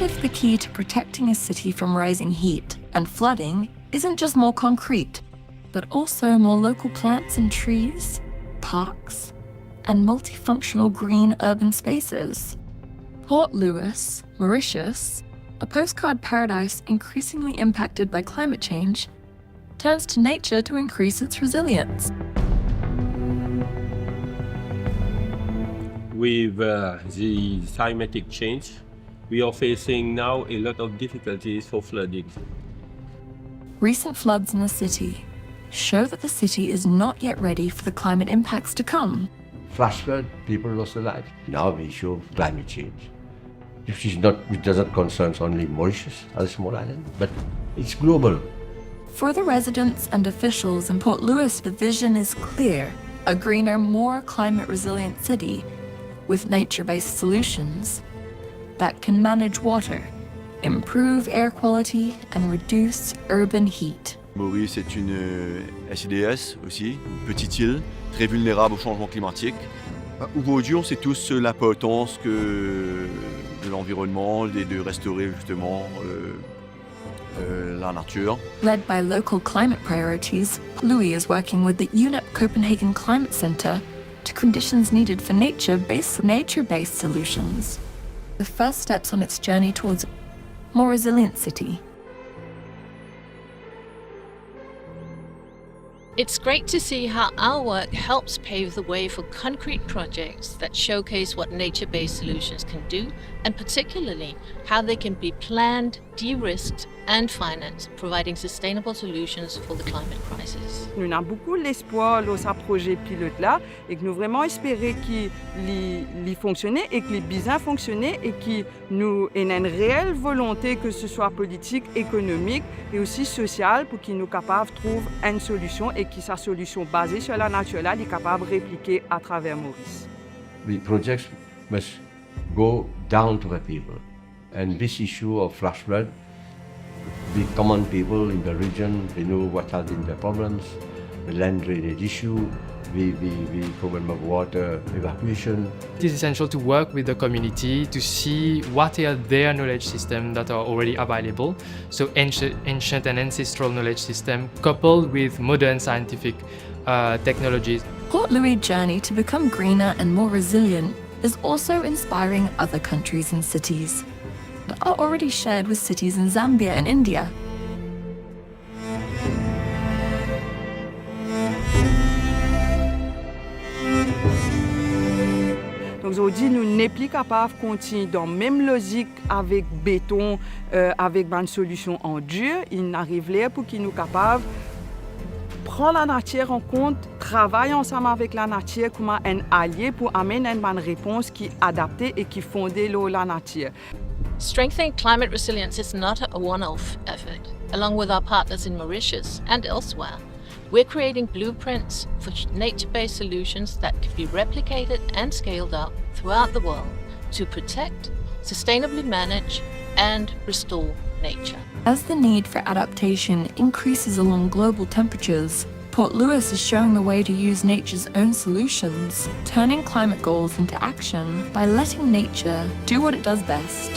if the key to protecting a city from rising heat and flooding isn't just more concrete, but also more local plants and trees, parks, and multifunctional green urban spaces? Port Louis, Mauritius, a postcard paradise increasingly impacted by climate change, turns to nature to increase its resilience. With the climatic change, we are facing now a lot of difficulties for flooding. Recent floods in the city show that the city is not yet ready for the climate impacts to come. Flash flood, people lost their lives. Now we show climate change. It doesn't concern only Mauritius as a small island, but it's global. For the residents and officials in Port Louis, the vision is clear: a greener, more climate-resilient city with nature-based solutions that can manage water, improve air quality, and reduce urban heat. Maurice est une SIDS aussi, une petite île très vulnérable au changement climatique. Aujourd'hui, on sait tous l'importance de l'environnement et de restaurer justement la nature. Led by local climate priorities, Louis is working with the UNEP Copenhagen Climate Center to conditions needed for nature-based solutions. The first steps on its journey towards a more resilient city. It's great to see how our work helps pave the way for concrete projects that showcase what nature-based solutions can do, and particularly how they can be planned, de-risked and financed, providing sustainable solutions for the climate crisis. Nous avons beaucoup l'espoir dans ce projet pilote-là et que nous vraiment espérons qu'il fonctionne et qu'il bien fonctionne et qu'il nous ait une réelle volonté que ce soit politique, économique et aussi sociale pour qu'il nous capable de trouver une solution et que sa solution basée sur la nature là est capable de répliquer à travers Maurice. The projects must go down to the people, and this issue of flash flood, the common people in the region, they know what have been the problems, the land drainage issue, the problem of water evacuation. It is essential to work with the community to see what are their knowledge systems that are already available. So ancient and ancestral knowledge system coupled with modern scientific technologies. Port Louis' journey to become greener and more resilient is also inspiring other countries and cities that are already shared with cities in Zambia and India. Donc aujourd'hui, nous n'est plus capable de continuer dans la même logique avec béton, avec une solution en dur. Il arrive là pour qu'il nous capable prendre la nature en compte, travailler ensemble avec la nature comme un allié pour amener une réponse qui est adaptée et qui est fondée sur la nature. Strengthening climate resilience is not a one-off effort. Along with our partners in Mauritius and elsewhere, we're creating blueprints for nature-based solutions that can be replicated and scaled up throughout the world to protect, sustainably manage, and restore nature. As the need for adaptation increases along global temperatures, Port Louis is showing the way to use nature's own solutions, turning climate goals into action by letting nature do what it does best.